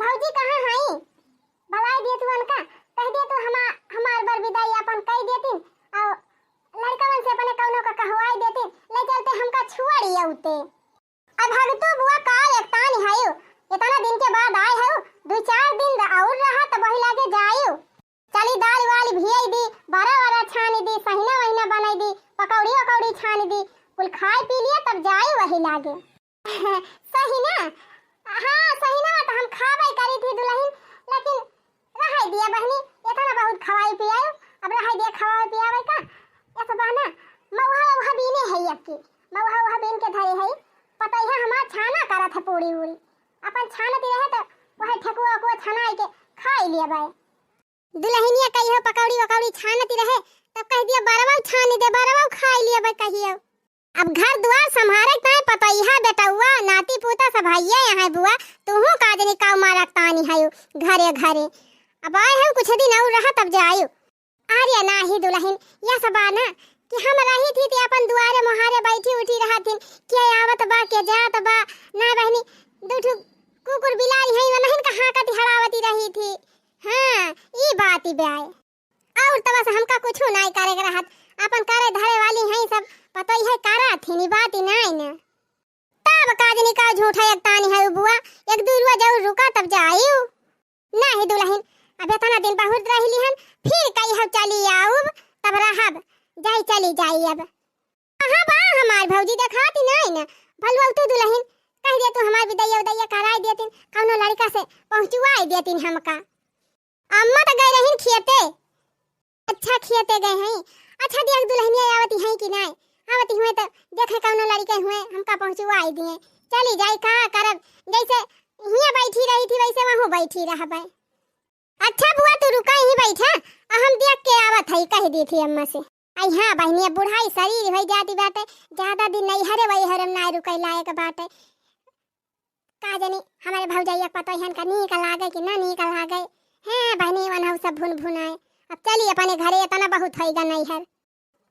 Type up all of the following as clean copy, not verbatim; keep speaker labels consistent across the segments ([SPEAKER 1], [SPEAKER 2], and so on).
[SPEAKER 1] भौजी कहाँ हई? भलाई दिए तू अनका कह दे तू हमार बर विदाई अपन कह देतिन और लड़कवन से अपने कौनो का कहवाई देतिन ले चलते हमका छुअड़ी औते। अब भगतू बुआ का एकतान हयो इतना दिन के बाद आए हो 2-4 दिन और रहा त वही लागे जायो। चली दाल वाली भियाई दी बारा छानी दी सहीना वहीना बनाई दी पकौड़ी छानी दी कुल खाए पी लिए तब जाए वही लागे। सही ना? हाँ सही ना तो हम खावे करी थी दुल्हन लेकिन रहाई दिया बहनी इतना बहुत खवाई पियायो अब रहाई दिया खवाए पियावे का ऐसा बहाना मौहा बीने है आपकी मौहा बीन के धरे है पता है हमार छाना करा था पूरी उड़ी अपन छानती रहे तो वह ठकुआ को छनाई के खाई लिया भाई दुल्हनिया कही हो पकौड़ी छानती रहे तब कह दिया बारवाऊ छानी दे बारवाऊ खाई लिया भाई कहियो। अब घर द्वार संभारे ताए पता ही है बेटा हुआ नाती पोता सब भैया यहाँ बुआ तूहू काजनी का मारा तानी है घरे अब आए हैं कुछ दिन और रहा तब जायो। आर्या नाही दुल्हन या सब आना कि हम रही थी ते अपन दुआरे मोहारे बैठी उठी रहा थी क्या आवत बा के जात बा ना बहनी दुठू कुकुर बिलाई है वनहन कहां का हड़ावती रही थी। हां ई बात ही बे और तब से हमका कुछ नहीं करे रहत अपन करे धरे वाली है सब पता ही है करा थी नी बात ही नहीं ना तब काजनी का झूठा एकतानी है बुआ एक दूरवा जरूर रुका तब जायो। नहीं दुल्हन अब इतना दिन बहुत रही हन फिर कई हम चली आऊ तब रहब जाई चली जाई अब कहां बा हमार भौजी देखाती नहीं ना भलवा तू दुल्हन कह दे तू हमार विदैया कराई देतिन कौनो लड़का से पहुंचवाई देतिन हमका। अम्मा तो गए रहिन खेते अच्छा खेते गए हैं अच्छा देख दुल्हनिया आवती है कि नहीं आवती हुए तो देखे कौनो लड़के हुए हमका पहुंचवाई दिए चली जाई का करब जैसे हिया बैठी रही थी वैसे वहां बैठी रहबे। अच्छा बुआ तू रुका ही बैठा हम देख के आवत है कह दी थी अम्मा से आई हां बहनिया बुढ़ाई शरीर हो जाती बाटे ज्यादा दिन नहीं हरे वही हरम ना रुकै लायक बाटे का जानी हमारे भौजैया पता है का नीक लागे कि ना नीक लागे हैं बहनी वन सब भुन आए। अब चली अपने घरे इतना बहुत होइगा नहीं है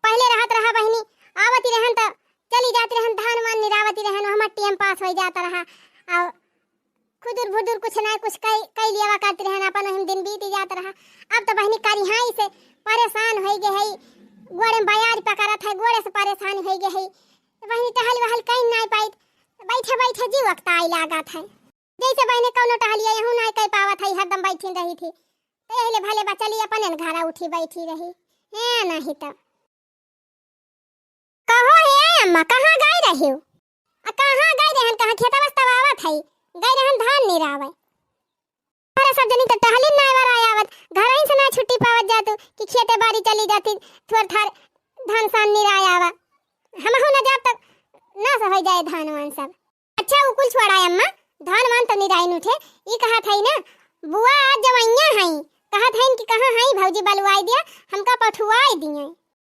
[SPEAKER 1] पहले रहत रहा बहनी आवती रहन तो चली जाती रहन धान मान निरावती रहन हमर टाइम पास हो जाता रहा और खुदुर भुदुर कुछ ना कुछ कई लिया करती रहन अपन हम दिन बीत जाता रहा। अब तो बहनी करिहाई से परेशान हो गए है गोड़े में बयार पकड़त है गोड़े से परेशान हो गए है बहनी टहल वहल कहीं नहीं पाई बैठे जी वक्त आई लागत है जैसे बहनी कौनो टहलिया यहू नहीं कह पावत है हरदम बैठी रही थी तो यही भले बचली अपने घरा उठी बैठी रही है नहीं तो कहो है अम्मा कहां गई रही हो कहां गई रहन कहां खेता बस तवावत है गई रहन धान निरावे अरे सब जनी तो टहली नहीं बार आवत घर ही से ना छुट्टी पावत जातू कि खेते बाड़ी चली जाती थोड़ थार धान सान निराय आवा हम हो ना जब तक ना हो जाए धान मान सब। अच्छा उकुल छोड़ा अम्मा धान मान तो निराय उठे ई कहा था ना बुआ आज जवैया है कहा था कि कहां है भौजी बलवाई दिया हमका पठुआई दिए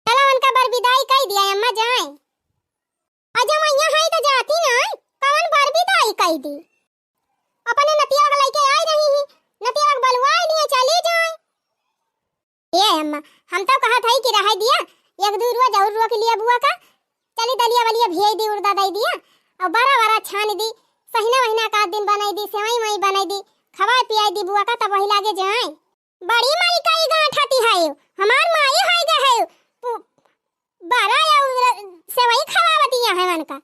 [SPEAKER 1] चलो उनका बर विदाई कह दिया अम्मा जाए अजमैया है तो जाती ना कवन बर विदाई कह दी अपने नतिया के लेके आई रही ही नतिया के बलवाई लिए चली जाए। ये अम्मा हम तो कहा था कि रह दिया एक दो रुआ जरूर रुआ के लिए बुआ का चली दलिया वालिया भेज दी उड़दा दे दिया और बड़ा छान दी सहीना महीना का दिन बनाई दी सेवई मई बनाई दी खवाई पियाई दी बुआ का तब वही लागे जाए। बड़ी माई का ई गांठाती है हमार माई है गे है बारा या सेवई खवावती है मन का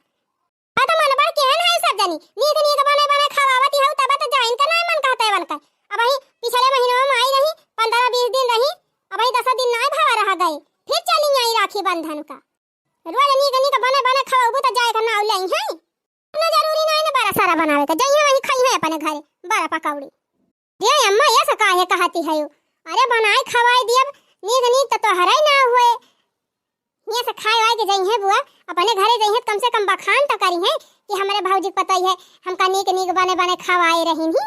[SPEAKER 1] तो मन बड़ केहन है सब जानी नीक बने खवावती है तब तो जाइन का नहीं मन कहता है मन का अब ही पिछले महीनों में आई रही 15-20 दिन रही अब ही 10 दिन नहीं भावा रह गए फिर चली आई राखी बंधन का रोज नीक बने खवाबू तो जाए का नाव लई है ना जरूरी नहीं ना बड़ा सारा बनावे का जइया वही खाई है अपने घरे बड़ा पकौड़ी ये अम्मा ये सका है कहती है अरे बनाए खवाई दिया नीक तो हराई ना हुए ये से खाए वाए के जई है बुआ अपने घरे जई है कम से कम बखान तो करी है कि हमारे भौजी पता ही है हमका नीक बने खवाए रही ही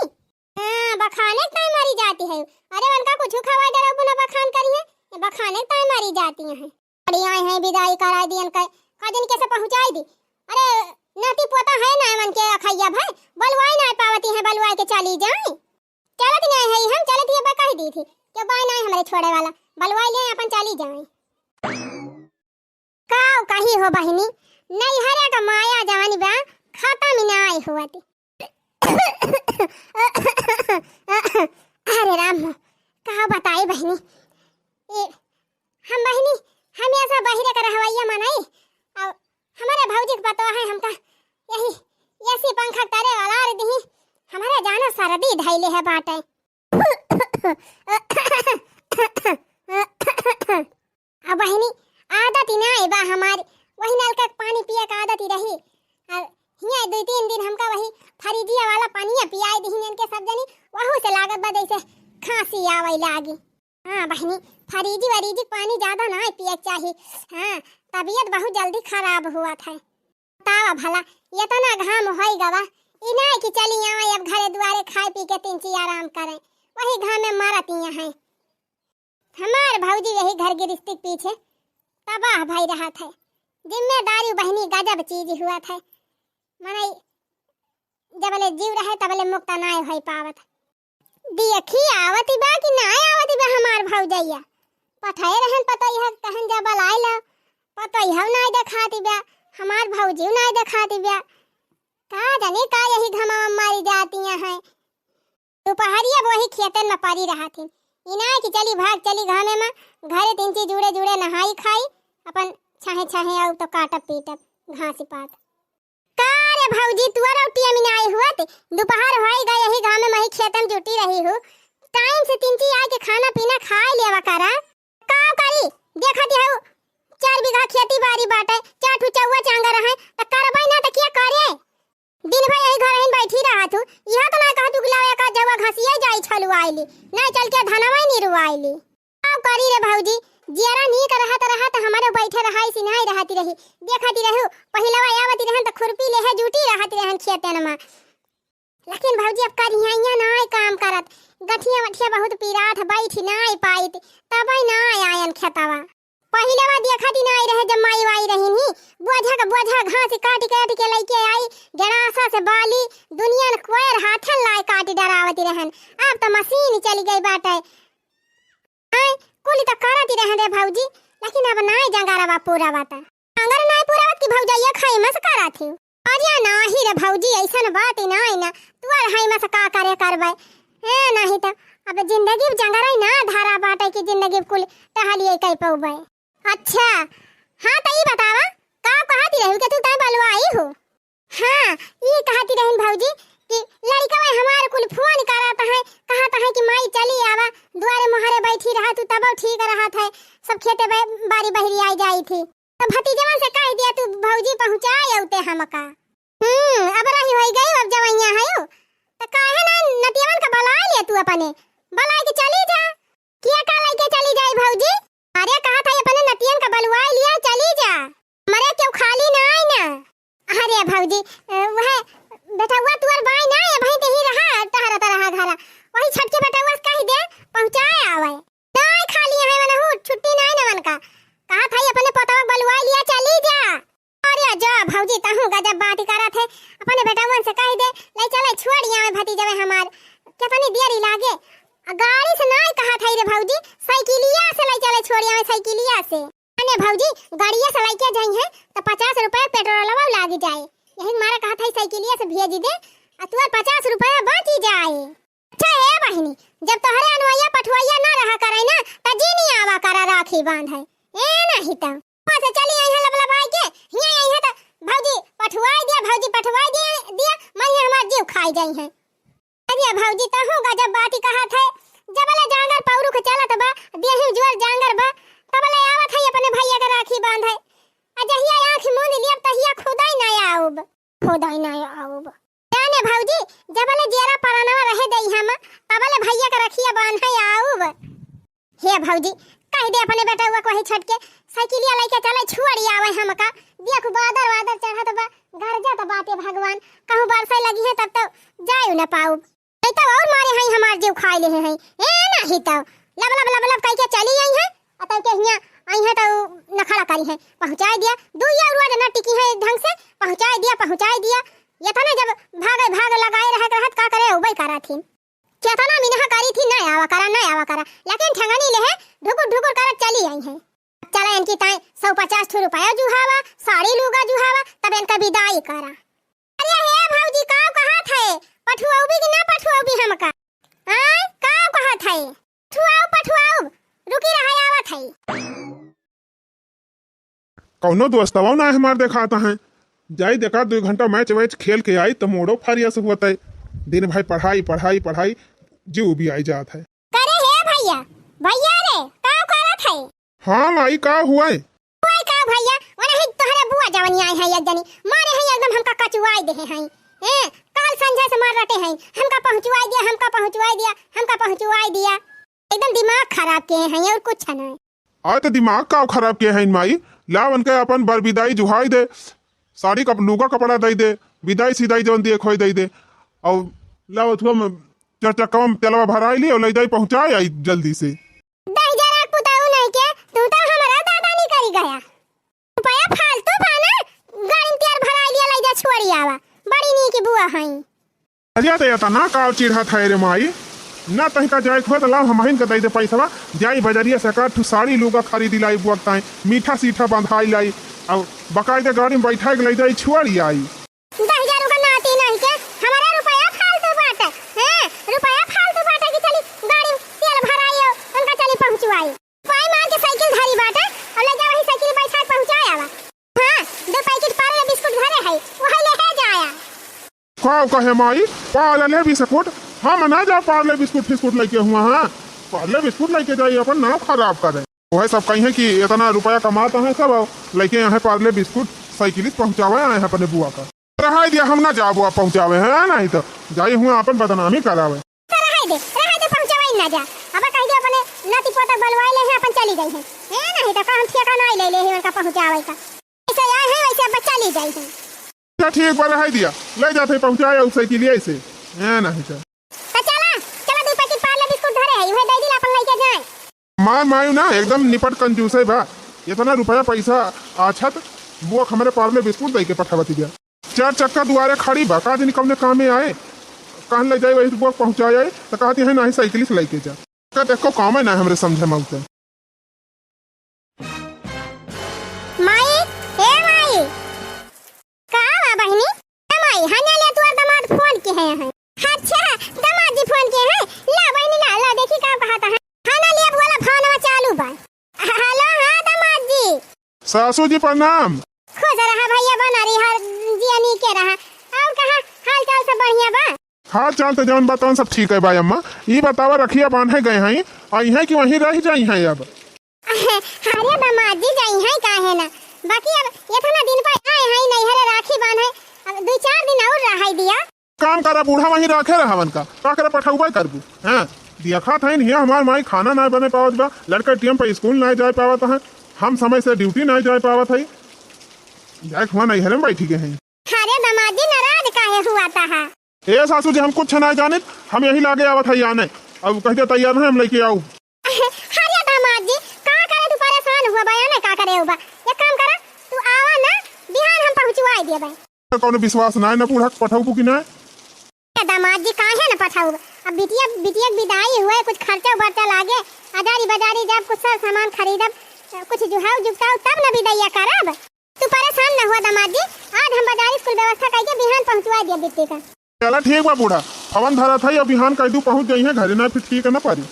[SPEAKER 1] हां बखाने तय मारी जाती है अरे उनका कुछ खवाए दे बुना बखान करी है ये बखाने तय मारी जाती है बड़ी आई है विदाई कराई दियन का दिन कैसे पहुंचाई दी अरे नाती पोता है ना मन के खैया भाई बलवाई ना पावती है बलवाई के चली जाए चलत नहीं है हम चलत ये कह दी थी कि बाय नहीं हमारे छोड़े वाला बलवाई ले अपन चली जाए काऊ कही हो बहिनी नहीं हरे का माया जवानी बा खाता में ना आई हुआ थी सर्दी धैले है बाटे। अब बहनी आदत ही ना है बा हमारी, वही नल का पानी पिए का आदत ही रही। और हिया 2-3 दिन हमका वही फरीजिया वाला पानी पियाई दीन इनके सब जनी, वहू से लागत बा जैसे खांसी आवे लागी। हाँ बहनी फरीजी वरीजी पानी ज्यादा ना पिए चाहिए। हाँ तबीयत बहुत जल्दी खराब हुआ था। तावा भला ये तो ना घाम होई गवा इना कि चली आवे अब घरे दुआरे खाए पी के 3 ची आराम करें, वही घाम में मरतियां हैं। हमार भौजी यही घर गृहस्थी पीछे तबाह भाई रहा था। जिम्मेदारी बहनी गजब चीज हुआ था। मने जबले जीव रहे तबले मुक्त ना हो पावत। देखी आवती बा कि ना आवती बा हमार भौजैया, पठाए रहन पतई है कहन जबल आइला पतई है ना देखाती बा, हमार भौजी ना देखाती बा। का जाने का यही घमा मारी जातियां हैं। दोपहरिया वही खेतन में पड़ी रहा थी। इना कि चली भाग चली घामे में घरे 3 चीज जुड़े जुड़े नहाई खाई अपन छाहे छाहे आउ तो काटब पीटब घासी पात। का रे भौजी तू रोटियां में आई हुआ थे, दोपहर होई गई यही घामे में ही खेतन जुटी रही हूं। टाइम से 3 चीज आके खाना पीना खा लेवा करा। का करी देखती हूं 4 बीघा खेती बाड़ी बाटे, 4 ठू चौवा चांगा रहे त करबै ना त क्या करे। दिन भर यही घर ही बैठी रहा तू, यह तो ना कहा तू गिलावे का जवा घसिया जाई छलु आईली ना चल के धनवा नहीं रुआईली। अब करी रे भौजी जियारा नी कर रहा त हमारे बैठे रहाई सिनाई रहती रही देखती रहू। पहिलवा आवती रहन त खुरपी लेहे जुटी रहती रहन खेतन में। लेकिन भौजी अब करिया ना काम करत, गठिया वठिया बहुत पीराठ बैठी ना पाई तब ना आयन खेतवा। पहिलवा देखती ना रहे जब माई वाई रही ही बोझा घास काट के लेके आई गड़ासा से बाली दुनिया ने कोयर हाथन लाए काटी डरावती रहन। अब तो मशीन चली गई बाटे आई कुली तो करती रहन रे भौजी। लेकिन अब ना जंगारवा पूरा बात अंगर ना पूरा बात की भौजैया खाई मस करा थी। अरे नाही रे भौजी ऐसन बात ना ना तू और हाई मस का करे करबै है नहीं तो अब जिंदगी जंगारई ना धारा बाटे की जिंदगी कुल टहलिए कई पौबै। अच्छा हाँ तो ये बतावा का कहती रही कि तू तय बलवाई हो। हाँ ये कहती रही भौजी कि लड़का में हमारे कुल फोन करता है कहता है कि माई चली आवा द्वारे मोहरे बैठी रहा तू तब ठीक रहा था सब खेते बारी बहरी आई जाई थी तो भतीजवन से कह दिया तू भौजी पहुंचाए औते हमका। अब रही होई गई अब जवैया है तो काहे ना नतियवन का बला ले तू अपने बला के चली जा किया का लेके चली जाई भौजी। अरे कहा था अपने नतियन का बलवाई लिया चली जा मरे क्यों खाली ना आई ना। अरे भौजी वह बेटा हुआ तू और बाई ना है भाई ते ही रहा टहरता रहा घरा वही छटके बेटा हुआ कह दे पहुंचाए आवे नहीं खाली है मन हो छुट्टी नहीं ना मन का कहा था अपने पतवा बलवाई लिया चली जा। अरे जा भौजी तहु गजब बात करत है अपने बेटा हुआ से कह दे ले चले छोड़िया में भतीजा में हमार कितनी देरी लागे गाड़ी से नहीं कहा था रे भौजी साइकिलिया से ले चले छोड़िया में साइकिलिया से अने भौजी गाड़िया से लेके जाई है तो 50 रुपए पेट्रोलवा लाग जाए यही मारा कहा था साइकिलिया से भेज दे और तू 50 रुपए बच जाए। अच्छा है बहनी जब तोहरे अनवैया पठवैया ना रहा करे ना त जीनी आवा करा राखी बांध है ए नहीं त वहां से चली आई है लबलबाई के हिया आई है त भौजी पठवाई दिया मन हमार जीव खाई जाई है। अरे भौजी तहु गजब बात कहा था जबले जांगर पौरु के चलत बा देहि जोर जांगर बा तबले आवत है अपने भैया के राखी बांधे अजहिया आंख मुंद लिया तहिया खुदाई ना आऊब जाने भौजी जबले जेरा परानवा रहे दई हम तबले भैया के रखिया बांधे आऊब। हे भौजी कह दे अपने बेटा हुआ कोई छटके साइकिलिया लेके चले छुड़ी आवे हमका देख बादर चढ़त बा घर जा त बाटे भगवान कहूं बरसे लगी है तब तो जायु न पाऊ नहीं तो और मारे हैं हमार जीव खाई ले हैं ए नहीं तो लब कह के चली आई है अतः के हिया आई है तो नखड़ा करी है पहुंचाई दिया 2 रुपया न टिकी है ढंग से पहुंचाई दिया ये था ना जब भाग लगाए रहत का करे उबई करा थी क्या था ना मिनहा करी थी ना आवा करा लेकिन ठंगनी ले है ढुकुर कर चली आई है। चला इनकी ताई 150 रुपया जुहावा साड़ी लूगा जुहावा तब इनका विदाई करा। अरे हे भौजी का कहा थे पठुआऊ भी कि ना पठुआऊ भी हमका हां का कहा थे पठुआऊ रुकी रहा आवत है
[SPEAKER 2] कौनो दोस्तवा ना हमार देखाता है जाई देखा 2 घंटा मैच खेल के आई तो मोड़ो फारिया से होता है दिन भाई पढ़ाई पढ़ाई पढ़ाई जीव भी आई जात है।
[SPEAKER 1] करे हे भैया, भैया रे का करत है?
[SPEAKER 2] हाँ माई का हुआ है?
[SPEAKER 1] ओए का भैया, ओने ही तोहरे बुआ जवनी आई है एक जनी मारे है एकदम हमका कचुआई दे हैं। काल संझा से मार रटे हैं, हमका पहुंचवाई दिया, हमका पहुंचवाई दिया, हमका पहुंचवाई दिया। एकदम दिमाग खराब किए हैं और कुछ नहीं।
[SPEAKER 2] आज तो दिमाग का खराब किए हैं माई। लाव उनके अपन बर विदाई जुहाई दे, साड़ी का लूगा कपड़ा दे दे, विदाई सीधाई जवन दिए खोई दे दे, और लाव तुम चरचक्का में तेलवा भराई ली और ले जाई पहुंचाई आई जल्दी से।
[SPEAKER 1] दही जरा पुताऊ नहीं के, तू तो हमारा दादा नहीं करी गया। रुपया फालतू पाना, गाड़ी में तेल भराई लिया ले जा छोड़ी आवा। बड़ी नी की बुआ हई।
[SPEAKER 2] अजिया तो यता ना का चिढ़ा था रे माई। ना तही का जाए खोत लाव हमहिन के दे दे पैसा जाई बजरिया से का ठू साड़ी लूगा खरीदी लाई बुआताई, मीठा सीठा बंधाई लाई और बकायदे गाड़ी में बैठा के ले जाई छुआड़ी आई।
[SPEAKER 1] 10,000 का नाती नहीं के, हमारा रुपया फालतू बाटे। हैं रुपया फालतू बाटे की चली गाड़ी में तेल भराइयो, उनका चली पहुंचवाई। पाई मार के साइकिल धरी बाटे और ले जा वही साइकिल बैठा पहुंचाया आवा। हां 2 पैकेट पार्ले बिस्कुट घरे है, वही ले जाया।
[SPEAKER 2] का कहे माई पार्ले बिस्कुट? हम ना जा पार्ले बिस्कुट फिस्कुट लेके हुआ। हाँ पार्ले बिस्कुट लेके जाइए अपन नाम खराब करे। वह सब कहीं कि इतना रुपया कमाता है सब लेके यहाँ पार्ले बिस्कुट साइकिलिस्ट पहुँचावे आए हैं अपने बुआ का। रहा दिया हम ना जा बुआ पहुँचावे है नहीं तो जाइए हुआ अपन बदनामी करावे।
[SPEAKER 1] रहा दे पहुंचावे ना जा। अब कह दे अपने नाती पोता बलवाई ले हैं अपन चली गई है। नहीं तो काम ठेका नहीं ले ले उनका पहुंचावे का। ऐसे आए हैं वैसे अब चली गई है।
[SPEAKER 2] क्या ठीक बार रहा दिया ले जाते पहुँचाए उस साइकिलिया से नहीं तो
[SPEAKER 1] चला 2 पैकेट पार्ले बिस्कुट धरे है वही दे दिला अपन लेके जाए।
[SPEAKER 2] मार मायू ना एकदम निपट कंजूस है बा। इतना रुपया पैसा आछत वो हमारे पार्ले बिस्कुट दे के पठावती गया। 4 चक्का दुआरे खड़ी बा का दिन कम काम में आए कहाँ ले जाए वही बुआ पहुँचा जाए तो कहती है नहीं साइकिलिस्ट लेके जा। का देखो काम है ना हमरे समझे मौते।
[SPEAKER 1] माई हे माई का बा बहनी? हे माई हने ले तू दामाद फोन के है। अच्छा दामाद जी फोन के है। ला बहनी ला देखी का कहता है। हने ले वाला फोनवा चालू बा। हेलो हां दामाद जी।
[SPEAKER 2] सासू जी प्रणाम।
[SPEAKER 1] खुश रहा भैया बना रही हर जियानी के रहा। और कहा हाल चाल सब बढ़िया बा?
[SPEAKER 2] हाल चाल तो जौन बताओ सब ठीक है भाई अम्मा। ये बतावा रखिया बांधे गए हैं आई हैं कि वहीं रह जाई हैं अब?
[SPEAKER 1] अरे दामाद जी जाई हैं काहे ना। बाकी अब इतना दिन पर आए हैं नहीं हरे राखी बांधे अब 2-4 दिन और रहाई दिया।
[SPEAKER 2] काम करा बूढ़ा वहीं रखे रहवन का करे पठौबा करबू। हाँ दिया खात है नहीं हमार माई खाना ना बने पावत बा, लड़का टीएम पर स्कूल नहीं जा पावत है, हम समय से ड्यूटी नहीं जा पावत है, जाए हुआ नहीं हरे बैठी के हैं।
[SPEAKER 1] अरे दामाद जी नाराज काहे हुआ था?
[SPEAKER 2] ए सासू जी हम कुछ नहीं जाने हम यही लागे आवत है आने अब कहते तैयार है हम लेके आओ।
[SPEAKER 1] अरे दामाद जी का करे तू परेशान हुआ बया ना का करे हुआ। एक काम करा तू आवा ना बिहान हम पहुंचवाई देबे।
[SPEAKER 2] कौन विश्वास ना ना बूढ़ा पठाऊ की ना
[SPEAKER 1] दामाद जी काहे ना पठाऊ। अब बिटिया विदाई हुए कुछ खर्चा बर्चा लागे अदारी बाजारी जब कुछ सामान खरीदब कुछ जुहाऊ जुगताऊ तब ना विदाइया करब। तू परेशान ना हुआ दामाद जी। आज हम बाजारी स्कूल व्यवस्था करके बिहान पहुंचवा दिया बिट्टी का।
[SPEAKER 2] चला ठीक बा बूढ़ा हवन धरा था या बिहान कह दू पहुंच गई है घरे ना फिर ठीक है ना पारी।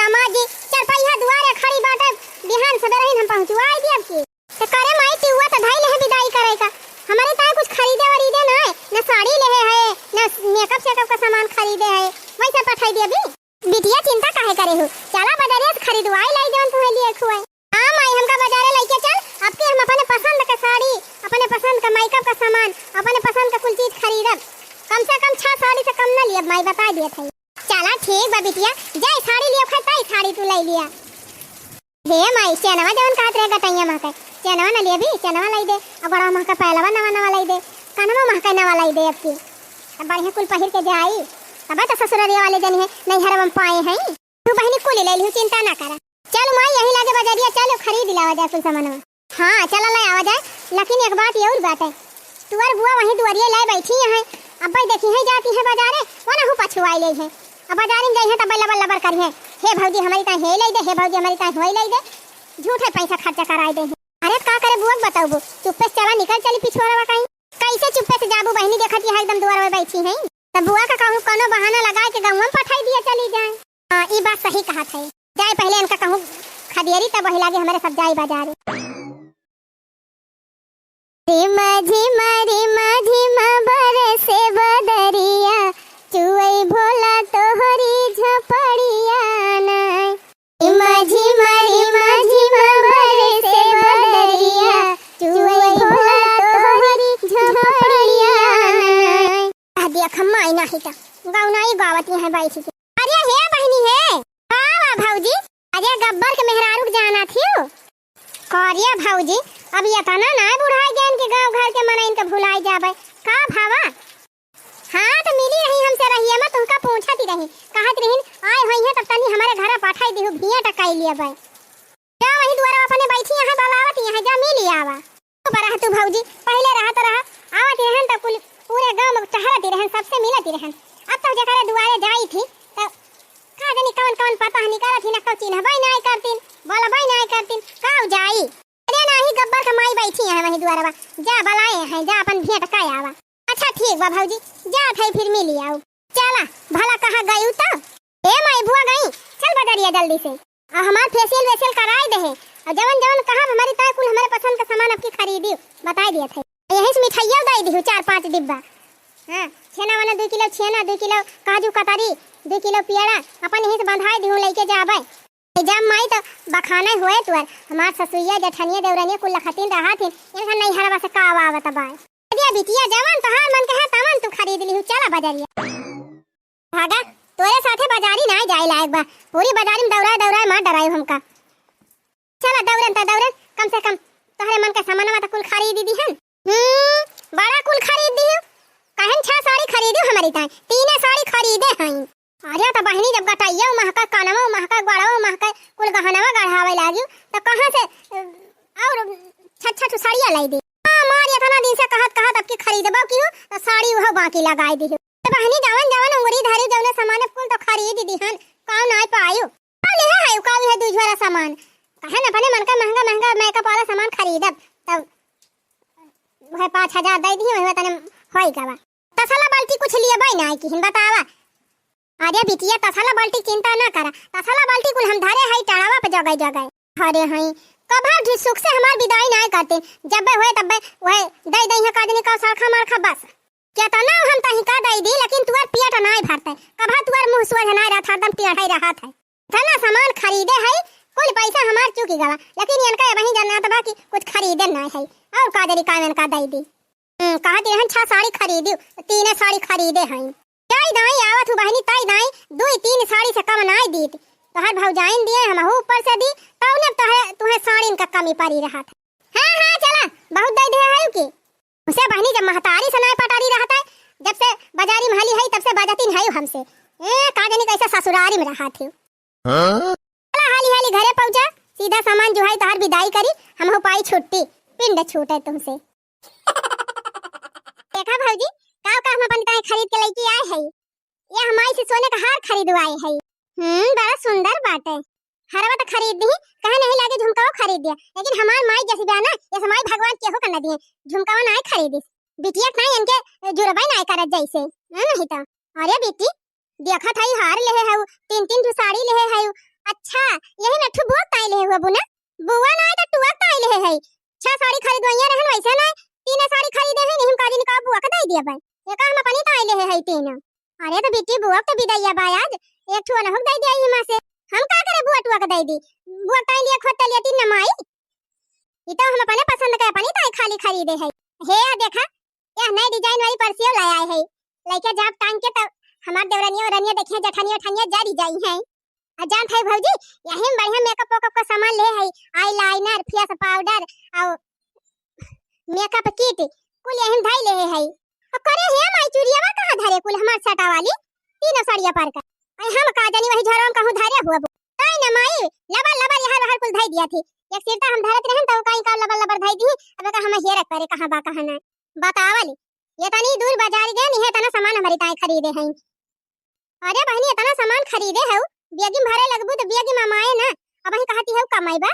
[SPEAKER 1] दामाद जी चल पहिया दुआरे खड़ी बाटे बिहान सवेरे ही हम पहुंचवा दिया की। तो करे माई ती हुआ तो धाई ले विदाई करे का। हमारे ताए कुछ खरीदे वरीदे ना है ना साड़ी ले है ना मेकअप शेकअप का सामान खरीदे है वैसे पठाई दिया भी। बिटिया चिंता काहे करे हो चला बाजारे से खरीदवाई लाई देवन तुम्हें लिए खुआई। हां माई हमका बाजारे लेके चल आपके हम अपने पसंद का साड़ी अपने पसंद का मेकअप का सामान अपने पसंद का कुल चीज खरीदब। कम से कम 6 साड़ी से कम ना लिए माई बता दिए थे। चला ठीक बा बिटिया जाए साड़ी लियो खताई साड़ी तू ले लिया। हे माई चनवा जवन कहत रहे गटैया महके चनवा ना लिए भी चनवा लाई दे अब बड़ा महका पहलवा नवा लाई दे कनवा महका नवा लाई दे। अब की अब बढ़िया कुल पहिर के जाई अब तो ससुरालिया वाले जन है नहीं हरम पाए हैं तू बहनी कुल ले लियो चिंता ना करा। चल माई यही लागे बाजारिया चलो खरीद लावा जाए कुल सामान। हां चला ले आवा जाए लेकिन एक बात ये और बात है तुअर बुआ वहीं दुआरिया लाई बैठी है अब भाई देखी है जाती है बाजारे वो ना पछुआई ले है अब बाजारी में गई है तब लबर करी है हे भौजी हमारी ता हे ले दे हे भौजी हमारी ता होई ले दे झूठे पैसा खर्चा कराई दे। अरे का करे बुआ बताओ चुप्पे से चला निकल चली पिछवाड़ा कहीं कैसे चुप्पे से जाबू बहनी देखती है एकदम दुआर में बैठी है तब बुआ का कहूं कोनो बहाना लगा के गांव में पठाई दिया चली जाए। हां ई बात सही कहा था जाए पहले इनका कहूं खदियरी तब वही लागे हमारे सब जाई बाजार। झिमा झिमा बरसे बदरिया नहीं तो गौनाई गावत है बैठ के। अरे हे बहनी है वाह भौजी, अरे गब्बर के मेहरारू जाना थी करिया भौजी। अब ये तना ना बुढ़ाई ज्ञान के गांव घर के मन इनके भुलाई जाबे का भावा। हाँ तो मिली रही हमसे रही मैं तुमका पूछती रही कहत रही आए होई है तब तनी हमारे घर पाठाई दिहु भिया टकाई लिया बे जा वही द्वारा अपने बैठी यहां बलावत यहां जा मिली आवा तो बरा तू भौजी पहले रहा तो रहा आवत रहन त कुल पूरे गांव में टहरती रहन सबसे मिलती रहन। अब तो जकरे दुआरे जाई थी तो का जानी कौन कौन पता निकालत थी ना कौ चिन्ह बाई नहीं करतीन बोला बाई नहीं करतीन काऊ जाई। अरे नाही गब्बर का माई बैठी है वही द्वारा जा बलाए हैं जा अपन भिया टकाई आवा। अच्छा ठीक बा भौजी जा थे फिर मिली आओ चला भला कहाँ गई तो ए माई बुआ गई चल बजारिया जल्दी से और हमार फेशियल वेशियल कराए दे है और जवन जवन कहा हमारी ताय कुल हमारे पसंद का सामान आपकी खरीदी बता दिया थे यही से मिठाइयां दे दी 4-5 डिब्बा। हां छेना वाला 2 किलो छेना 2 किलो काजू कतरी 2 किलो पियड़ा अपन यही से बंधाई दी लेके जाबे जब माई तो बखाना हुए तुअर हमार ससुइया जेठनिया देवरनिया कुल लखतीन रहा थे इनका नहीं हरवा से का आवत बा दिया बिटिया जवान तो हार मन कहे तमन तू खरीद ली चला बाजारिया भागा तोरे साथे बाजारी ना जाए लायक बा पूरी बाजारी में दौड़ा मार डराई हमका चला दौड़न कम से कम तोहरे मन का सामानवा तो कुल खरीद दी हन बड़ा कुल खरीद दी कहन 6 साड़ी खरीदी हमारी ताई 3 साड़ी खरीदे हई। अरे तो बहनी जब गटाइया महका कानवा महका गड़वा महका कुल गहनवा गढ़ावे लागी तो कहां से और 6 साड़ियां लाई दी मार इतना दिन से कहत अब की खरीदबो की तो साड़ी वह बाकी लगाई दी बहनी जवन उंगरी धरी जवने सामान कुल तो खरीद दी हन का ना पायो का ले है का है दूसरा सामान कहन अपने मन का महंगा मेकअप वाला सामान खरीदब तब वह 5000 दे दी वह तने होई का तसला बाल्टी कुछ लिए बाई ना की बतावा। अरे बिटिया तसला बाल्टी चिंता ना करा तसला बाल्टी कुल हम धरे हई टाड़ावा पे जगह अरे हई कभा सुख से हमार विदाई नहीं करते जब होए तब वह दई दई है कादनी का साखा मारखा बस क्या तना हम तही का दई दी लेकिन तुअर पेट नहीं भरते कभा तुअर मुंह सुअर नहीं रहता एकदम टेढ़ाई रहा था तना सामान खरीदे है कुल पैसा हमार चुकी गवा लेकिन इनका वही जानना था कि कुछ खरीदे नहीं है और कादरी का इनका दई दी कहती रहन 6 साड़ी खरीदी 3 साड़ी खरीदे हैं ताई दाई आवत बहनी ताई दाई 2-3 साड़ी से कम नहीं दी तोहर भौजाइन दिए हम ऊपर से दी तौने तुम्हें साड़ी का कमी पड़ी रहा था। हां चला बहुत दे दे है कि उसे बहनी जब महतारी से नहीं पटारी रहता है जब से बाजारी महली है तब से बजतीन है हमसे काजनी कैसे ससुरारी में रहा थी। चला हाली घरे पहुंचा सीधा सामान जो है तोहर विदाई करी हम हो पाई छुट्टी पिंड छूटे तुमसे। देखा भौजी का हम अपन ताई खरीद के लेके आए हैं ये हमारी से सोने का हार खरीदवाए है बड़ा सुंदर बात है हरवा तो खरीद दी कहे नहीं लागे झुमकावा खरीद दिया लेकिन हमार माई जैसी बहना ये हमारी भगवान केहो कर न दिए झुमकावा नहीं खरीदी बिटिया नहीं इनके जुरबाई नहीं करत जैसे नहीं तो। अरे बेटी देखा था हार ले है 3 साड़ी ले है अच्छा यही नठु बुआ ताई ले हुआ बुना बुआ ना तो टुआ ताई ले है 6 साड़ी खरीदवाइया रहन वैसे ना 3 साड़ी खरीदे है नहीं हम काजी का बुआ का दई दिया भाई ये का हम अपनी ताई ले है 3। अरे तो बेटी बुआ तो बिदाइया बा आज एक ठो न हो दई दिया हिमा से हम का करे बुआ टुआ का दई दी बुआ ताई लिया खोटा लिया 3 नमाई ई तो हम अपने पसंद का अपनी ताई खाली खरीदे है हे देखा यह नई डिजाइन वाली परसियो लाया है लेके जब टांग के तब हमार देवरानिया और रनिया देखिए जेठानिया ठानिया जारी जाई है अजान थे भौजी यही बढ़िया मेकअप का सामान ले है आईलाइनर फेस पाउडर और मेकअप किट कुल यही धाई ले है और करे है माई चूड़ियावा कहां धरे कुल हमार सटा वाली 3 साड़ियां पर का आई हम का जानी वही झरम कहूं धरे हुआ ताई न माई लबर यहां बाहर कुल धाई दिया थी एक सिरता हम धरत रहन तो काई का लबर धाई दी अब का हम हेर करे कहां बा कहां ना बतावली ये तनी दूर बाजार गए नहीं है तना सामान हमारी ताई खरीदे हैं। अरे बहनी इतना सामान खरीदे है बेगी भरे लगबू तो बेगी मामाए ना अब ही कहती है कमाई बा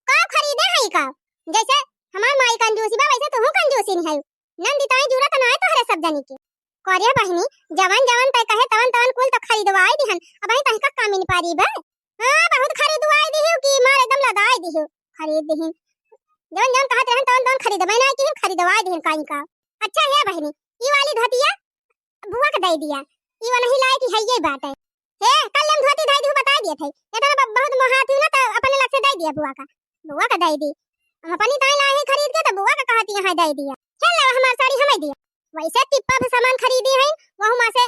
[SPEAKER 1] का खरीदे है का जैसे हमार माई कंजूसी बा वैसे तू कंजूसी नहीं है नंदी ताई जरूरत ना है तोहरे सब जानी के करे बहनी जवन तय कहे तवन कुल तो खरीदवाई दिहन अब ही तही का काम नहीं पारी बा हां बहुत खरीदवाई दी कि मार एकदम लगाई दी खरीद दिहन जवन कहत रहन तवन खरीदबे ना कि खरीदवाई दिहन काई का। अच्छा है बहनी ई वाली धोतिया बुआ का दे दिया ई वाला नहीं लाए कि है ये बात है हे कल हम धोती दे दी बता दिए थे ये तो बहुत महाती ना तो अपने लग से दे दिया बुआ का दे दी हम अपनी ताई लाए खरीद के तो बुआ का कहती है दे दिया चल हमार साड़ी हमें दिया वैसे टिप्पा पे सामान खरीदी है वहु मां से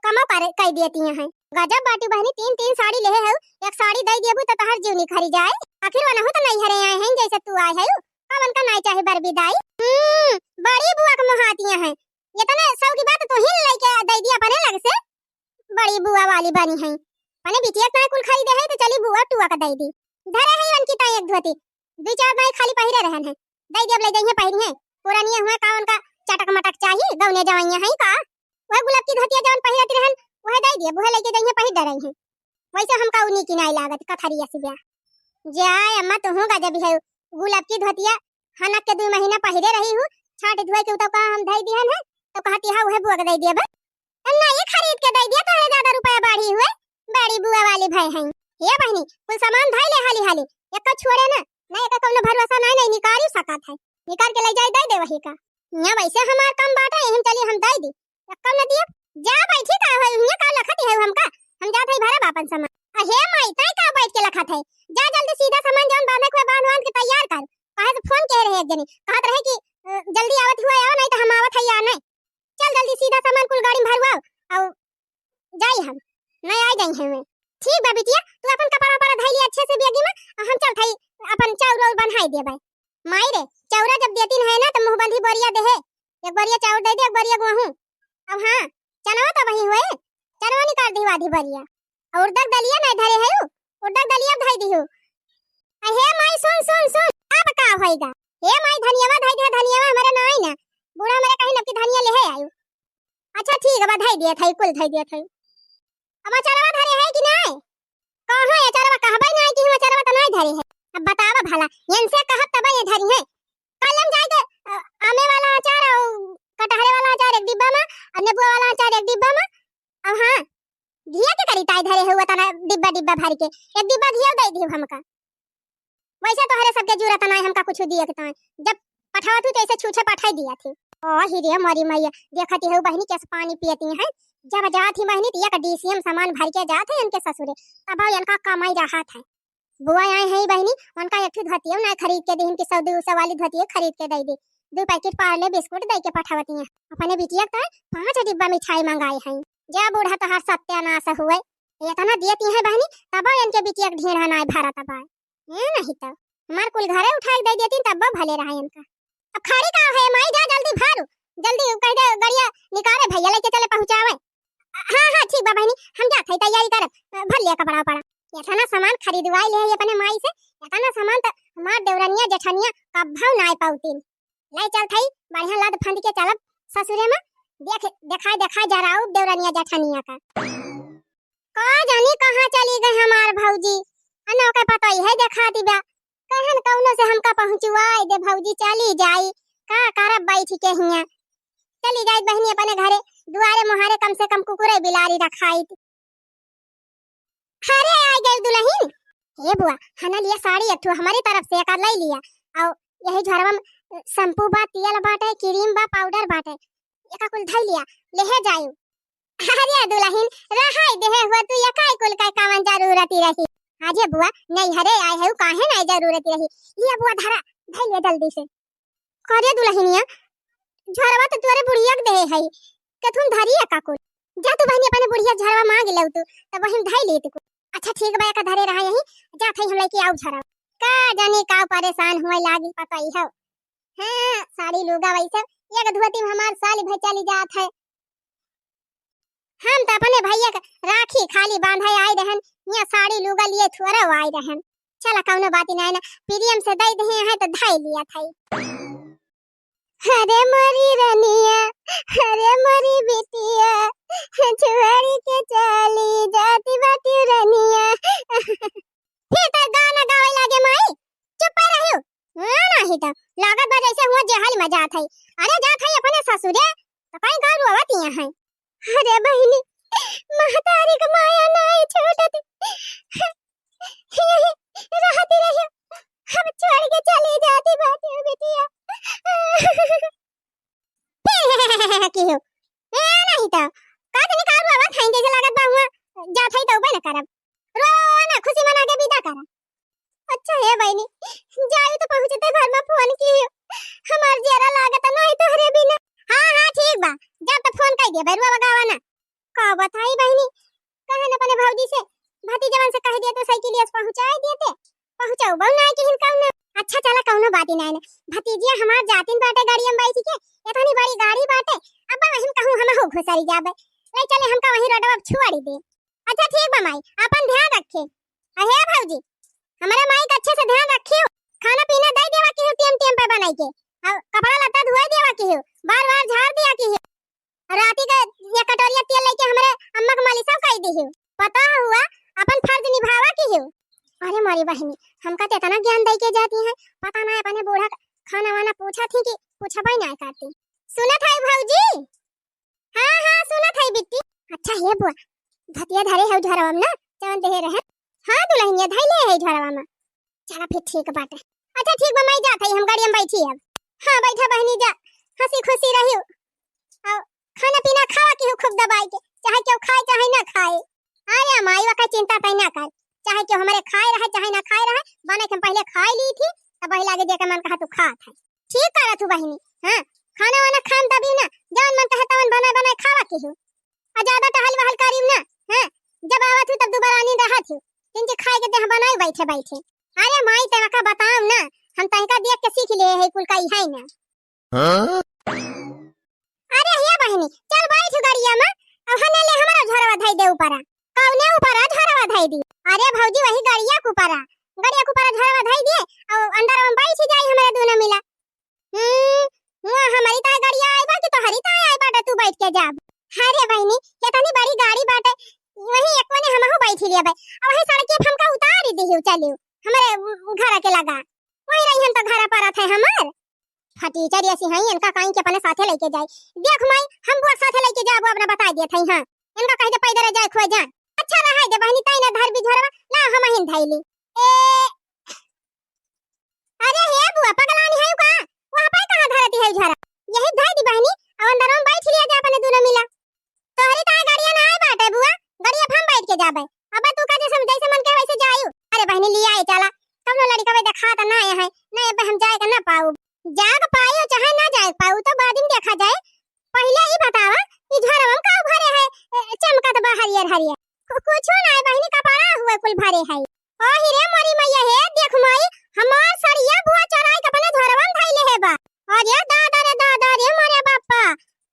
[SPEAKER 1] कमा पारे कह देती हैं। गजब बाटी बहनी, तीन तीन साड़ी ले है, एक साड़ी दे देबू त तहर जीव निखरी जाए। आखिर वना हो त नहीं हरे आए हैं जैसे तू आए है कवन का नहीं चाहे बरबिदाई। बड़ी बुआ के मोहातियां हैं, ये तने सौ की बात तो ही लेके दे दिया अपने लग से। बड़ी बुआ वाली बनी है, पने बिटिया का कुल खरीदे है तो चली बुआ टुआ का दे दी। धरे है उनकी ता एक धोती दो चार नहीं खाली पहिरे रहन है, दे दिया ले जाइए पहिरी है। पुरानी हुआ का उनका चटक मटक चाहिए, गौने जवाइयां हैं का वह गुलाब की धोतिया जवन पहिरती रहन वह दे दिए, बुहे लेके जाइए पहिर डरई है। वैसे हमका उन्हीं की नहीं लागत कथरिया से ब्याह जाए। अम्मा तो हूं गजब है, गुलाब की धोतिया हनक के 2 महीना पहिरे रही हूं, छाट धोए के तो का हम धई दिहन है तो कहती हां वह बुआ के दे दिया बस। अन्ना ये खरीद के दे दिया तो है ज्यादा रुपया बाढ़ी हुए। बड़ी बुआ वाली भाई हैं ये बहनी, कुल सामान धई ले हाली हाली, एक छोड़े ना नहीं एक कोनो भरोसा नहीं निकाल सकत है, निकाल के ले जाए दे दे वही का। यहां वैसे हमार कम बाटा हम चली हम दे दी कम न दिया जा बैठी का है यहां का लखत है हमका, हम जात है भरा बापन सामान। अहे माई तय का बैठ के लखत है, जा जल्दी सीधा सामान जौन बांधे को बांध के तैयार कर। काहे से फोन कह रहे एक जनी कहत रहे कि जल्दी आवत हुआ आओ नहीं तो हम आवत है या नहीं। चल जल्दी सीधा सामान कुल गाड़ी में भरवाओ और जाई हम नहीं आ जाई है। ठीक बा बिटिया तू अपन कपड़ा पड़ा धई ले अच्छे से बेगी में, हम चल थई अपन चाउर और बनाई देबे। माई रे चाउरा जब देती है ना तो मुंह बंधी बोरिया दे है, एक बोरिया चाउर दे दे एक बोरिया गेहूं। अब हां चनवा तो वही हुए, चनवा निकाल दी आधी बोरिया और उड़द दलिया नहीं धरे है उड़द दलिया धई दी हो। अहे माई सुन सुन सुन अब का होएगा, हे माई धनियावा धई दे, धनियावा हमारे नहीं ना बूढ़ा मेरे कहीं नकी धनिया ले है आयो। अच्छा ठीक है धई दिया थई कुल धई दिया थई। अब चरवा धरे है कि नहीं, कहां है चरवा कहबे नहीं कि हम चरवा तो नहीं धरे है। अब बतावा भला इनसे कहत तब ये धरी है। कल हम जाए के आमे वाला अचार और कटहरे वाला अचार एक डिब्बा में और नींबू वाला अचार एक डिब्बा में। अब हां घिया के करी ताई धरे हुआ तना डिब्बा डिब्बा भर के एक डिब्बा घिया दे दी हमका। वैसे तो हरे सबके जरूरत नहीं हमका कुछ दिए के ताई, जब पठावा तू तो ऐसे छूछे पठाई दिया थी। ओ हिरे मरी मैया देखती है बहनी कैसे पानी पीती है, जब जात ही बहनी तो एक डीसीएम सामान भर के जात है उनके ससुरे, तब इनका कमाई रहा था। बुआ आए हैं बहनी उनका एक धोती ना खरीद के दी, इनकी 100-200 वाली धोती खरीद के दे दी, 2 पैकेट पार्ले बिस्कुट दे के पठावती हैं। अपने बिटिया का 5 डिब्बा मिठाई मंगाई हैं, जा बूढ़ा तो हर सत्यानाश हुए इतना देती है बहनी तब इनके बिटिया के ढेर ना भरा तब ये नहीं तो हमार कुल घरे उठा के दे देती तब भले रहा इनका। अब खड़ी का है माई जा जल्दी भर जल्दी कह दे गड़िया निकाले भैया लेके चले पहुंचावे। हां हां ठीक बा बहनी हम जात है तैयारी कर भर लिया कपड़ा पड़ा। इतना सामान खरीदवाई ले अपने माई से, इतना सामान तो हमार देवरानिया जेठानिया कभौ ना पाउतीन। ले चल थई बढ़िया लद फंद के चलब ससुरे में देखाई जराऊ देवरानिया जेठानिया का जानी कहां चली गई हमार भौजी अनो के पता ही है देखाती बा कहन कौनो से हमका पहुंचवाई दे भौजी चली जाई का करब बैठ के हिया चली जाई बहनी अपने घरे दुआरे मुहारे कम से कम कुकुरे बिलारी रखाई। अरे आ गई दुल्हन हे बुआ हना लिया साड़ी एक हमारी तरफ से एक ले लिया और यही झरवा में शैम्पू बा तेल बाटे क्रीम बा पाउडर बाटे एका कुल धई लिया लेहे जायू। अरे दुल्हन रहाई देहे हुआ तू एकाई कुल का कावन जरूरत रही आजे बुआ नहीं हरे आए है काहे नहीं जरूरत रही लिया बुआ धरा धई ले जल्दी से करे दुल्हनिया झरवा तो तोरे बुढ़िया के देहे है के तुम धरिए का कुल जा तू बहनी अपने बुढ़िया झरवा मांग ले तू तब वही धई ले तू। अच्छा ठीक बा का धरे रहा यही जा थई हम लेके आउ झरवा का जाने का परेशान होए लागी पता ही है। हां साड़ी लुगा वैसे एक धोती में हमार साल भर चली जात है, हम तो अपने भैया के राखी खाली बांधे आई रहन या साड़ी लुगा लिए थोड़ा आई रहन। चला कौनो बात नहीं ना प्रियम से दे दे है तो धाई लिया थई। अरे मरी रनिया अरे मरी बिटिया छुआरी के चली जाती बाती रनिया फिर तो गाना गावे लागे माई चुप रहियो नहीं तो लागत बा जैसे हुआ जहाल में जात है। अरे जात है अपने ससुरे तो कहीं गारू आवती है। अरे बहनी महतारी का माया नहीं छोड़ती रहती रही हम छोड़ के चली जाती बाती बिटिया की हो नहीं तो का तनी कारू आवा खाइन जैसे लागत बा हुआ जात है तो बे न करब रो ना खुशी मना के विदा कर। अच्छा है बहनी जाई तो पहुंचते घर में फोन की हमार जरा लागत नहीं तो हरे बिना हाँ हाँ ठीक बा, जब तक फोन कर दिया बैरुआ बगावा ना। का बताई बहनी, कहन अपने भौजी से भतीजवन से कह दिया तो साइकिलिया से पहुंचाई देते, पहुंचाऊ बहु ना कि हिन कौन। अच्छा चला कौनो बात ही नहीं। भतीजिया हमार जातिन बाटे गाड़ी में बैठ के, इतनी बड़ी गाड़ी बाटे, अब हम कहूं हम हो घुसरी जाबे, ले चले हमका वही रोडवा छुआड़ी दे। अच्छा ठीक बा माई, अपन ध्यान रखे। अहे भौजी, हमारे माई का अच्छे से ध्यान रखियो, खाना पीना दे देवा के टेम टेम पे बनाई के, और कपड़ा लत्ता धोए देवा के, बार-बार झाड़ दिया के, राती का ये कटोरिया तेल लेके हमरे अम्मा के मालिश कर दी। पता हुआ अपन फर्ज निभावा के हो। अरे मारी बहनी, हमका तो इतना ज्ञान दे के जाती है, पता ना अपने बूढ़ा खाना वाना पूछा थी कि पूछा ही नहीं करती। सुनत है भौजी? हाँ हाँ सुनत है बिट्टी। अच्छा हे बुआ, धतिया धरे है झरवा में ना, चांद दे रहे। हाँ दुल्हनिया धैले है झरवा में। चला फिर ठीक बाटे। अच्छा ठीक बा, मैं जात है, हम गाड़ी में बैठी अब। हाँ बैठा बहनी, जा हंसी खुशी रहियो, और खाना पीना खावा के हो खूब दबाई के, चाहे क्यों खाए चाहे ना खाए। अरे माई का चिंता तय ना कर, चाहे क्यों हमारे खाए रहे चाहे ना खाए रहे, बने के पहले खाए ली थी, तब वही लागे जे के मन कहा तू खात है। ठीक करा तू बहनी। हां खाना वाना खाम तभी ना, जवन मन कहे तवन बनाए बनाए खावा के हो, आ ज्यादा टहल वहल करीब ना। हां जब आवत हूं तब दोबारा नींद रहत हूं, तिनके खाए के देह बनाए बैठे बैठे। अरे माई तय का बताऊं ना, हम तहका देख के सीख लिए है कुल काई है ना। अरे हे बहनी, चल बैठ गाड़िया में, अब हने ले हमारा झरवा धाई दे ऊपरा। कौने ऊपरा झरवा धाई दी? अरे भौजी वही गाड़िया के ऊपरा, गाड़िया के ऊपरा झरवा धाई दिए, और अंदर हम बैठ जाई हमारे दोनों मिला। हमारी ता गाड़िया आई बा कि तोहरी ता आई बाटे, तू बैठ के जा। अरे बहनी कितनी बड़ी गाड़ी बाटे, वही एक कोने हमहु बैठ लिया बे, अब वही सड़क पे हमका उतार दी चलियो हमारे घर के लगा, वही रही हम तो घर पर थे हमार। फटीचर ऐसी हैं, इनका काई के अपने साथे लेके जाए। देख माई हम बुआ साथे लेके जाबो, अपना बता दिए थे। हां इनका कह दे पैदल जाए खोए जा। अच्छा रहा दे बहनी, ताई ना धर भी झरवा ला हम हिन धैली। अरे हे बुआ पगलानी है का, वहां पे कहां धरती है झरवा, यही धर दी बहनी, अब अंदर में बैठ लिया जा अपने दोनों मिला। तोहरी ता गाड़िया ना आए बाटे बुआ, गाड़िया हम बैठ के जाबे, अब तू का जैसे जैसे मन के वैसे जायू। अरे बहनी लिया आए चला, तब नो लड़का वे देखा त ना है, नहीं अब हम जाए का ना पाऊ, जाग पायो चाहे ना जाग पाऊ तो बाद में देखा जाए। पहले ही बतावा कि झरवा का भरे है चमकत बा हरियर हरियर, कुछ ना है बहनी, कपड़ा हुए कुल भरे है। ओ हिरे मोरी मैया हे, देख माई हमार सरिया बुआ चराई के अपने झरवा में धइले है बा। अरे दादा रे मोरे बापा,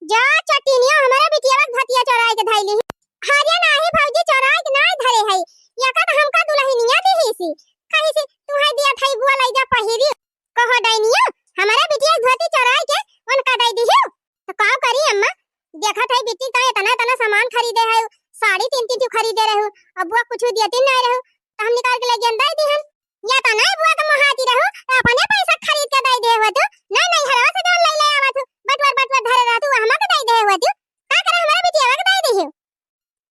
[SPEAKER 1] जा चटिनिया हमारा बिटिया भतिया चराई के धइले। अरे नाही भौजी चराई के नहीं धरे है, या का हमका दुल्हनिया देही सी, कहि सी तू है दिया थई बुआ लई जा पहिरी, कहो डाइनिया हमारा बिटिया धोती चराई के उनका दे दी हो। तो का करी अम्मा, देखा था बिटी का इतना इतना सामान खरीदे है, साड़ी 3-3 खरीदे रहू, अब बुआ कुछ देती नहीं रहू, तो हम निकाल के लेके अंदर दी हम, या तो नहीं बुआ का महाती रहू तो अपने पैसा खरीद के दे दे हो। तो नहीं हरवा से जोन ले आवत हो, बटवर धरे रहतू हम के दे दे हो। तू का करे हमारा बिटिया के दे दे हो।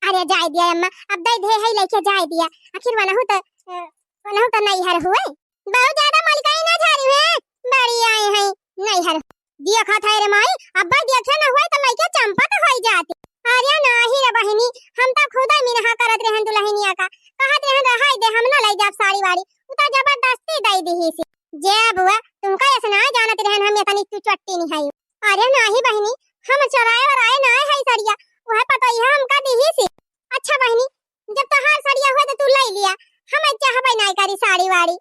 [SPEAKER 1] अरे जाय दिया अम्मा, अब दे दे है लेके जाय दिया, आखिर वाला हो तो नहीं हर हुए, बहुत ज्यादा मलकाई ना झारी है, बड़ी आए हैं नहीं हर देखा था रे माई, अब देखे ना हुए तो लइके चंपत होई जाती। अरे नाही रे बहनी, हम तो खुदा मिनहा करत रहन दुल्हनिया का, कहत रहन रहाई दे हम ना लई जाब साड़ी वाड़ी, उता जबरदस्ती दई दीही सी। जे बुआ तुमका ऐसे ना जानत रहन हम इतनी तू चट्टी नहीं है। अरे नाही बहनी, हम चराए और आए ना है सड़िया, वह पता ही हमका दीही सी। अच्छा बहनी जब तोहार सड़िया हुए तो तू लई लिया, हम चाहबे नहीं करी साड़ी वाड़ी,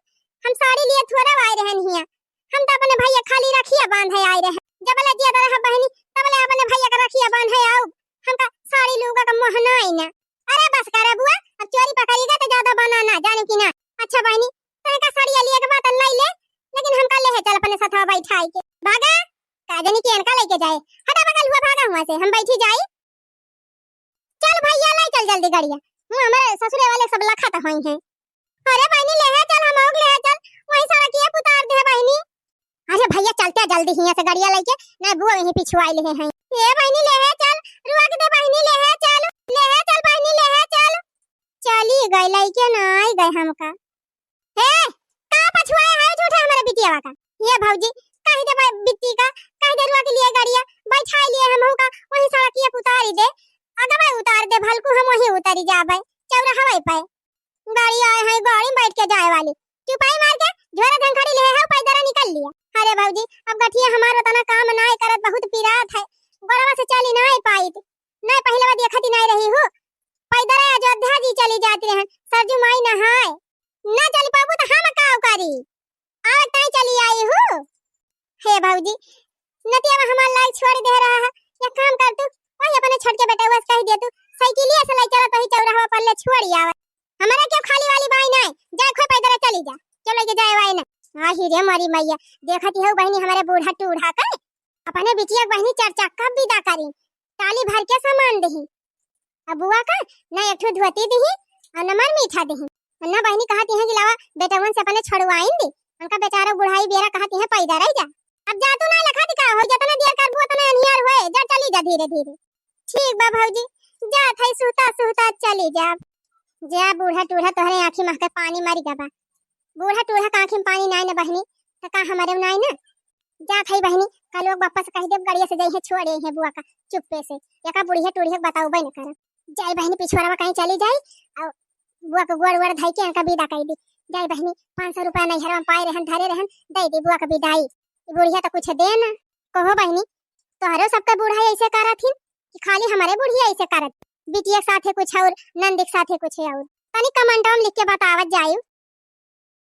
[SPEAKER 1] हम साड़ी लिए थोड़ा आए रहन हिया, हम तो अपने भैया खाली रखिया बांधे आए रहे, जब ले जिया रहा बहनी तब ले अपने भैया का रखिया बांधे आओ, हमका साड़ी लूगा का मोहना ही ना। अरे बस करे बुआ, अब चोरी पकड़ीगा तो ज्यादा बनाना जाने की ना। अच्छा बहनी तने का साड़ी लिए के बात लई ले, लेकिन हमका ले चल अपने साथ बैठाई के भागा, काजनी के इनका लेके जाए, हटा बगल हुआ भागा हुआ से हम बैठी जाई। चल भैया ले चल जल्दी गाड़िया, हमारे ससुरे वाले सब लखत होई हैं। अरे बहनी ले चल, हम और ले चल, वही सड़किया उतार दे बहनी। अरे भैया चलते जल्दी हिया से गाड़िया लेके, ना बुआ यहीं पिछवाई ले हैं। ए बहनी ले चल, रुआ के दे बहनी ले चल बहनी ले चल। चली गई लइके ना आई गए हमका। हे का पछवाए है झूठा हमारे बिटिया का। ये भौजी कहि दे बिट्टी का, कहि दे रुआ के लिए गाड़िया बैठा लिए हमहू का, वही सड़किया उतारी दे, अगवा उतार दे भलकू हम वही उतारी जाबे, चौरा हवाई पे गाड़ी आए है, गाड़ी बैठ के जाए वाली, चुपाई मार के झोरा धन खड़ी ले है पैदल निकल लिया। अरे भौजी अब गठिया हमार उतना काम नाय करत, बहुत पीरात है, गड़वा से चली नाय पाई, नहीं पहले बार देखती नहीं रही हो, पैदल अयोध्या जी चली जाती रहन, सरजू माई नहाए ना चली पाबू तो हम का करी, आज नहीं चली आई हो। हे भौजी नतिया हमार लाल छोड़ दे रहा है, एक काम कर तू वही अपने छोड़ के बेटा बस कह दे तू साइकिलिया से लाई चला तो ही चौराहा पर ले छोड़ी आवे, हमारा क्यों खाली वाली बाई नहीं, जाए खोई पैदल चली जा, चलो के जाए वाई ना। हां ही रे मारी मैया देखती हो बहनी हमारे बूढ़ा टूढ़ा का अपने बिटिया बहनी चर्चा कब विदा करी, टाली भर के सामान दही, अब बुआ का ना एक ठो धोती दही और न मर मीठा दही, ना बहनी कहती है कि लावा बेटवन से अपने छड़वाइन दे, उनका बेचारा बुढ़ाई बेरा कहती है पैदा रह जा, अब जा तू ना लखा दिखा हो, जितना देर करबो उतना अनियार होए, जा चली जा धीरे धीरे। ठीक बा भौजी जा थई सुता सुता चली जा, जा बूढ़ा टूढ़ा तोहरे आंखी में पानी मारी गबा, बूढ़ा टूढ़ा का आंखी में पानी नाय न बहनी त का हमारे नाय न, जा थई बहनी कल लोग वापस कह दे गड़िया से जाई है छोड़े है बुआ का चुप्पे से, एका बुढ़िया टूढ़िया बताऊ बन कर जाई बहनी पिछवाड़ा कहीं चली जाई और बुआ को गोड़ गोड़ धई के इनका विदा कह दी, जाई बहनी 500 रुपया नहीं हरवा पाए रहन धरे रहन दे दी बुआ का विदाई, बुढ़िया तो कुछ दे ना कहो बहनी, तोहरो सबका बूढ़ा ऐसे करत थी कि खाली हमारे बुढ़िया ऐसे करत, बिटिया साथे कुछ और नंदिक साथे कुछ और, तनी कमेंट में लिख के बतावत जायू।